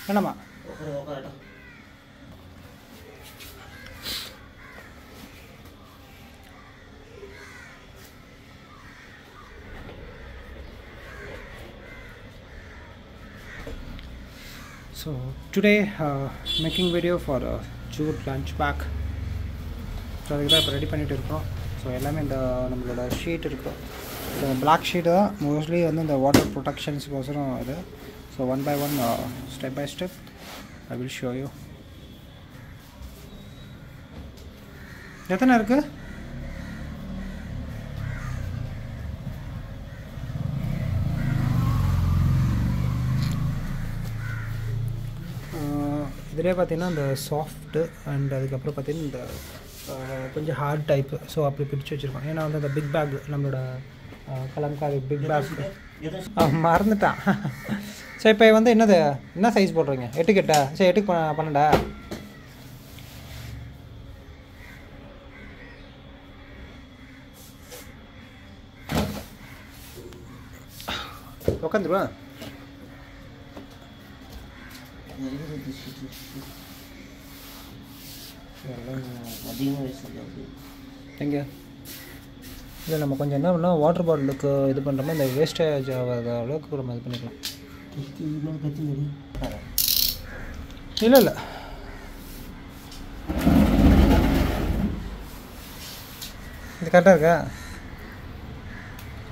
என்னம்மா So today making video for a jute lunch bag. So அதுக்கு தான் இப்போ ரெடி பண்ணிகிட்டு இருக்கோம். ஸோ எல்லாமே இந்த நம்மளோட ஷீட் இருக்கும். ஸோ பிளாக் ஷீட்டு தான் மோஸ்ட்லி வந்து இந்த வாட்டர் ப்ரொடெக்ஷன்ஸுக்கோசரம் இது. So one by one step by step I will show you. எத்தனை இருக்குது? இதிலே பார்த்தீங்கன்னா இந்த சாஃப்ட்டு அண்ட் அதுக்கப்புறம் பார்த்தீங்கன்னா இந்த கொஞ்சம் ஹார்ட் டைப்பு. ஸோ அப்படி பிரித்து வச்சுருக்கோம். ஏன்னா வந்து அந்த பிக் பேக் நம்மளோட கலம்காரி பிக் பேக் மறந்துட்டான். ஸோ இப்போ வந்து என்ன சைஸ் போடுறீங்க? 8 கிட்ட? சரி 8 12 உட்காந்துருவா. எங்கே இல்லை நம்ம கொஞ்சம் என்ன பண்ணால் வாட்டர் பாட்டிலுக்கு இது பண்ணுறோமோ இந்த வேஸ்டேஜ் ஆகாத அளவுக்கு நம்ம இது பண்ணிக்கலாம். இல்லை இல்லை இது கரெக்டாக இருக்கா?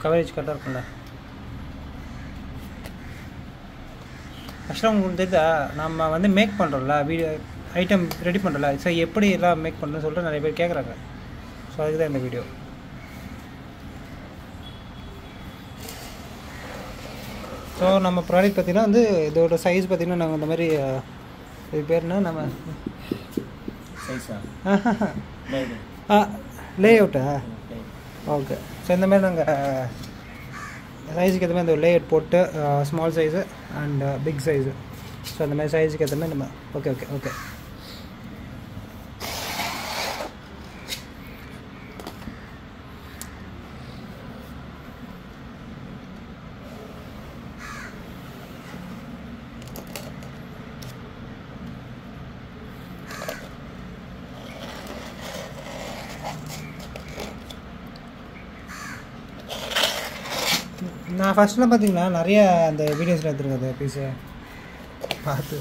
கவரேஜ் கரெக்டாக இருக்கும்ல? ஆக்சுவலாக உங்களுக்கு தெரியுதா, நம்ம வந்து மேக் பண்ணுறோம்ல வீடியோ ஐட்டம் ரெடி பண்ணுறோம்ல. ஸோ எப்படி எல்லாம் மேக் பண்ணுறோன்னு சொல்லிட்டு நிறைய பேர் கேட்குறாங்க. ஸோ அதுக்கு தான் இந்த வீடியோ. ஸோ நம்ம ப்ராடக்ட் பார்த்திங்கன்னா வந்து இதோட சைஸ் பார்த்திங்கன்னா நாங்கள் இந்த மாதிரி இது பேர்னா நம்ம லே அவுட்டா ஓகே. ஸோ இந்த மாதிரி நாங்கள் சைஸுக்கு ஏற்ற மாதிரி இந்த லேஅவுட் போட்டு small size and big size. So அந்த மாதிரி சைஸுக்கு ஏற்ற மாதிரி நம்ம ஓகே ஓகே ஓகே. நான் ஃபஸ்ட்லாம் பார்த்தீங்கன்னா நிறைய அந்த வீடியோஸில் எடுத்துருக்கேன் அது பீஸை பார்த்து.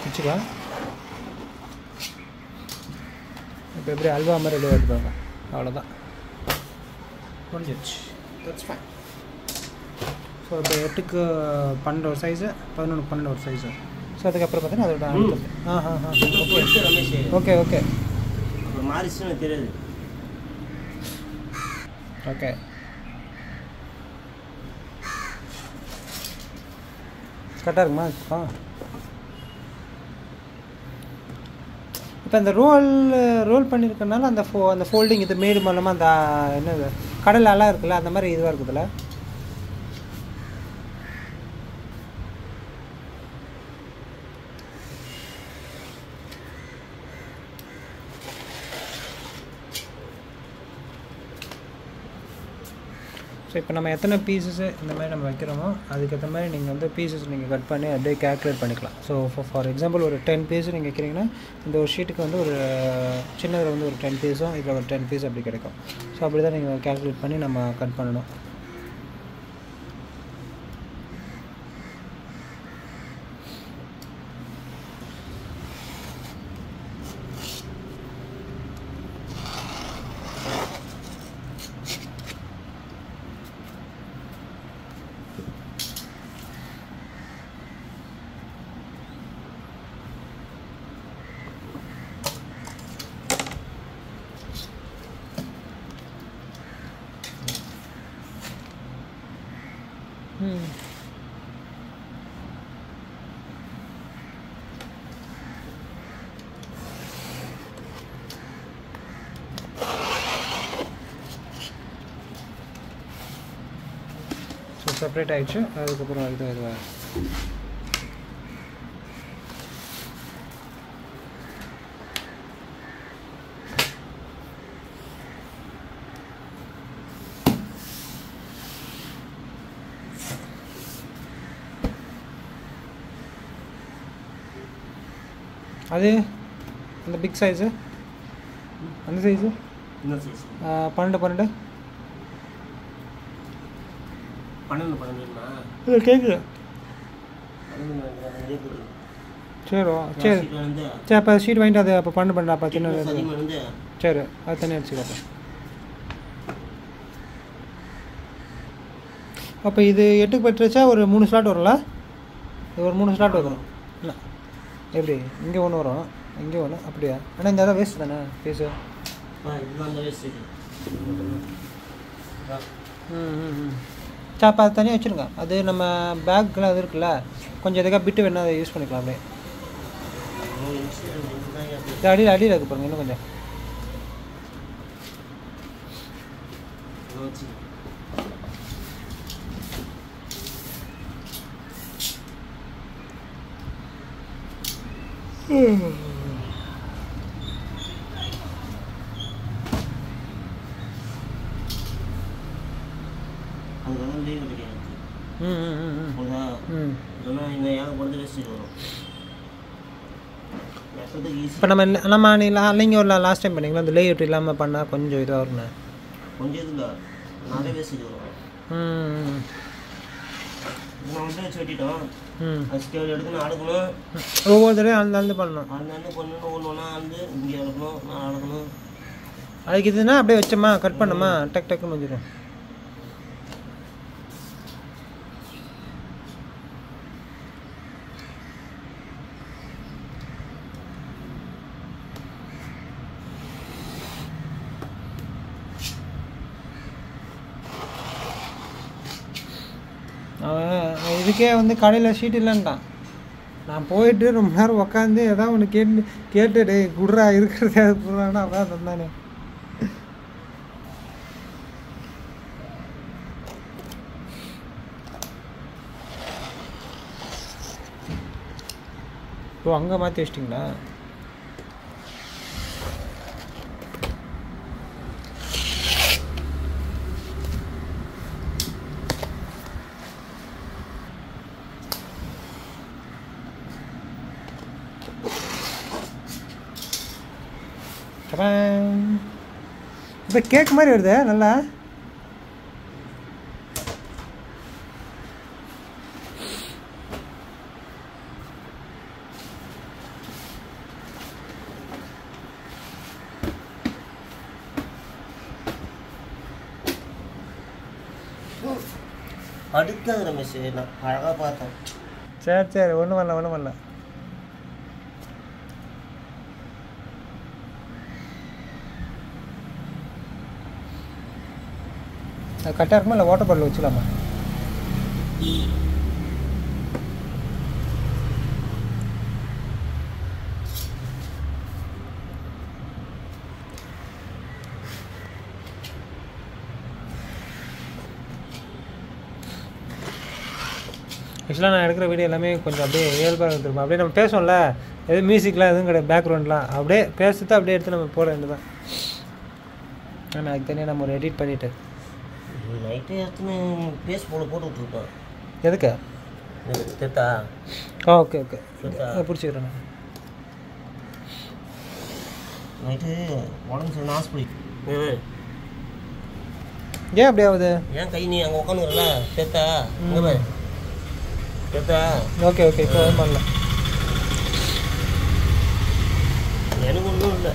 வச்சுக்கலாம். இப்போ எப்படி அல்வா மாதிரி ரெடி எடுத்துப்பாங்க, அவ்வளோதான் முடிஞ்சிடுச்சு. That's fine. ஸோ இப்போ 8க்கு 12 ஒரு சைஸு, 11க்கு 12 ஒரு சைஸு. ஸோ அதுக்கப்புறம் பார்த்தீங்கன்னா அதோட ஓகே ஓகே மாறிச்சுன்னு தெரியாது. ஓகே கரெக்டாக இருக்குமா? இப்போ இந்த ரோல் பண்ணியிருக்கனால அந்த ஃபோல்டிங் இது மேடு மூலமாக அந்த என்னது கடல் அலை இருக்குல்ல, அந்த மாதிரி இதுவாக இருக்குதுல்ல. ஸோ இப்போ நம்ம எத்தனை பீசஸ்ஸு இந்த மாதிரி நம்ம வைக்கிறோமோ அதுக்கேற்ற மாதிரி நீங்கள் வந்து பீசஸ் நீங்கள் கட் பண்ணி அப்படியே கேல்குலேட் பண்ணிக்கலாம். ஸோ ஃபார் எக்ஸாம்பிள் ஒரு 10 பீஸ் நீங்கள் வைக்கிறீங்கன்னா இந்த ஒரு ஷீட்டுக்கு வந்து ஒரு சின்னதில் வந்து ஒரு 10 பீஸும் இதில் ஒரு 10 பீஸ் அப்படி கிடைக்கும். ஸோ அப்படி தான் நீங்கள் கேல்குலேட் பண்ணி நம்ம கட் பண்ணணும். செப்பரேட் ஆகிடுச்சு. அதுக்கப்புறம் இது அது அந்த பிக் சைஸு அந்த சைஸு 12 இல்லை கேட்குது. சரி சரி சரி அப்போ ஷீட் வாங்கிட்டு அது அப்போ 12 அப்போ சின்ன சரி அது தனியாக அடிச்சுக்கப்போ. அப்போ இது 8க்கு பட்டுருச்சா ஒரு 3 ஸ்லாட் வரும்ல? இது ஒரு 3 ஸ்லாட் வரும் இல்லை எப்படி? இங்கே ஒன்று வரும் இங்கே ஒன்று அப்படியா? ஆனால் இந்த இடம் வேஸ்ட் தானே ஃபீஸு? சரி அப்போ அது தனியாக வச்சுருங்க. அது நம்ம பேக்கில் அது இருக்குல்ல, கொஞ்சம் எதுக்காக பிட்டு வேணால் அதை யூஸ் பண்ணிக்கலாம். அப்படியே அடியில் இருக்கு பாருங்க இன்னும் கொஞ்சம். இப்போ நம்ம இல்லைங்க ஒரு லாஸ்ட் டைம் பண்ணிங்களா அந்த லேஅவுட் இல்லாமல் பண்ணால் கொஞ்சம் இதாக வரும்ண்ணே. கொஞ்சம் இதில் நிறைய வேஸ்டேஜ் வரும். நான் வந்து வச்சு வெட்டிட்டோம். ஸ்கேல் எடுக்கணும் அடுக்கணும். ஒவ்வொரு தடவையும் அந்த பண்ணணும். அந்த பண்ணணும் ஒன்று ஒன்றா வந்து இங்கே எடுக்கணும் நான் அடுக்கணும். அதுக்கு இதுனா அப்படியே வச்சோமா கட் பண்ணோமா டக் டக்குன்னு வந்துடும். அவன் இதுக்கே வந்து கடையில் ஷீட் இல்லைன்ட்டான். நான் போயிட்டு ரொம்ப நேரம் உக்காந்து எதாவது ஒன்று கேட்டு டே குட்ரா இருக்கிறது அது குட்றான்னா அதான் தந்தானே. ஓ அங்கே மாற்றி வச்சிட்டிங்களா? இப்போ கேக் மாதிரி வருது நல்லா. அடுக்காது ரமேஷ், நான் அழகாக பார்த்தேன். சரி ஒன்றும் வரல. அது கரெக்டாக இருக்குமா இல்லை வாட்டர் பாட்டில் வச்சுக்கலாமா? ஆக்சுவலாக நான் எடுக்கிற வீடியோ எல்லாமே கொஞ்சம் அப்படியே இயல்பாக எடுத்துருப்போம். அப்படியே நம்ம பேசோம்ல, எதுவும் மியூசிக்லாம் எதுவும் கிடையாது, பேக்ரவுண்ட்லாம் அப்படியே பேசுறது அப்படியே எடுத்து நம்ம போட வேண்டியது தான். ஆனால் அதுக்கு தனியாக நம்ம ஒரு எடிட் பண்ணிவிட்டு நைட்டு எடுத்துன்னு பேஸ் போட்டு விட்ருக்கோம். எதுக்கு தெத்தா? ஓகே பிடிச்சிக்கிறேன். நைட்டு உடம்பு சரி ஹாஸ்பிட்டல். ஏன் அப்படி ஆகுது? ஏன் கை நீ அங்கே உட்காந்துக்கிறல தெத்தா? தெத்தா? ஓகே இப்போ பண்ணல. எனக்கு ஒன்றும் இல்லை,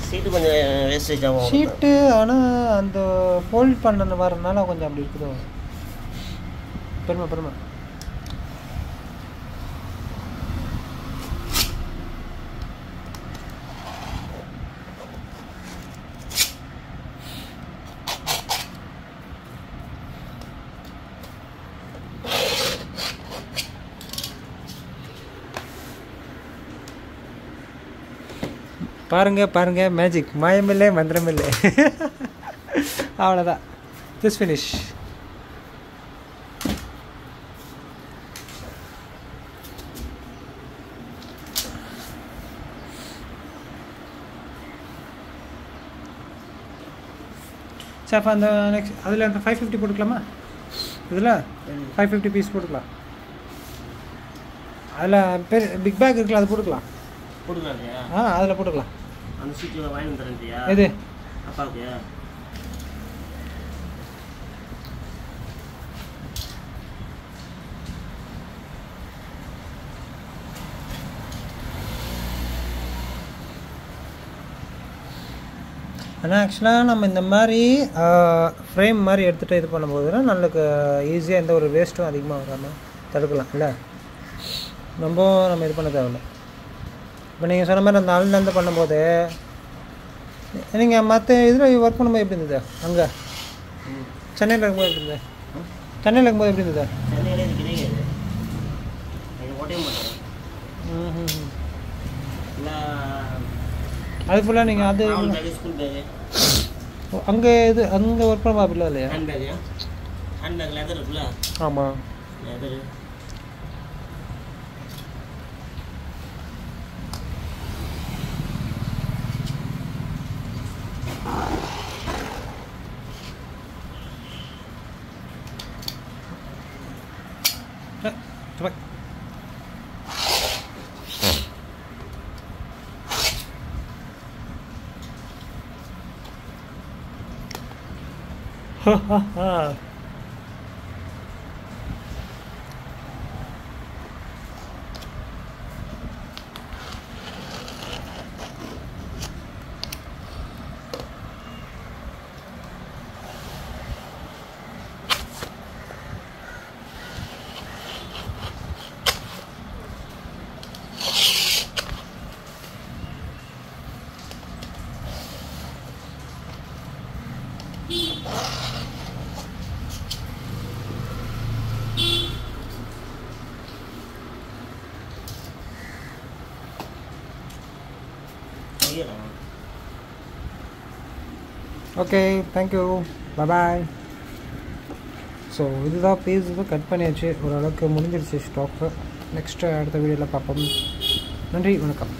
சீட்டு கொஞ்சம் வேஸ்டேஜ் ஆகும். ஷீட்டு ஆனால் அந்த ஃபோல்ட் பண்ண வரனால கொஞ்சம் அப்படி இருக்குதோ. பெருமை பாருங்க மேஜிக், மாயமில்லை மந்திரமில்லை. அவ்வளோதான், ஜஸ்ட் ஃபினிஷ். சரி அப்போ அந்த நெக்ஸ்ட் அதில் அந்த 550 போட்டுக்கலாமா? இதில் 550 பீஸ் போட்டுக்கலாம். அதில் பிக் பேக் இருக்குல்ல, அது போட்டுக்கலாம். அதில் போட்டுக்கலாம். அந்த சீட்டில் வாங்கி வந்துடுறியா? எது அப்பாவுக்கு? ஆனால் ஆக்சுவலாக நம்ம இந்த மாதிரி ஃப்ரேம் மாதிரி எடுத்துகிட்டு இது பண்ணும்போதுனா நம்மளுக்கு ஈஸியாக எந்த ஒரு வேஸ்ட்டும் அதிகமாக வராமல் தடுக்கலாம் இல்லை? நம்ம இது பண்ண தேவையில்லை. இப்போ நீங்கள் சொன்ன மாதிரி அந்த ஆன்லைன்லேருந்து பண்ணும்போது நீங்கள் மற்ற இதில் ஒர்க் பண்ணும்போது எப்படி இருந்தது? அங்கே சென்னையில் இருக்கும்போது எப்படி இருந்தது? சென்னையில் இருக்கும்போது எப்படி இருந்தது? அது ஃபுல்லாக நீங்கள் அது அங்கே இது அங்கே ஒர்க் பண்ண அப்படிலாம் இல்லையா? ஆமாம். ஓகே, தேங்க்யூ, பாய். ஸோ இதுதான் பீஸ், இது கட் பண்ணியாச்சு, ஓரளவுக்கு முடிஞ்சிருச்சு ஸ்டாக்கு. நெக்ஸ்ட்டு அடுத்த வீடியோவில் பார்ப்போம். நன்றி, வணக்கம்.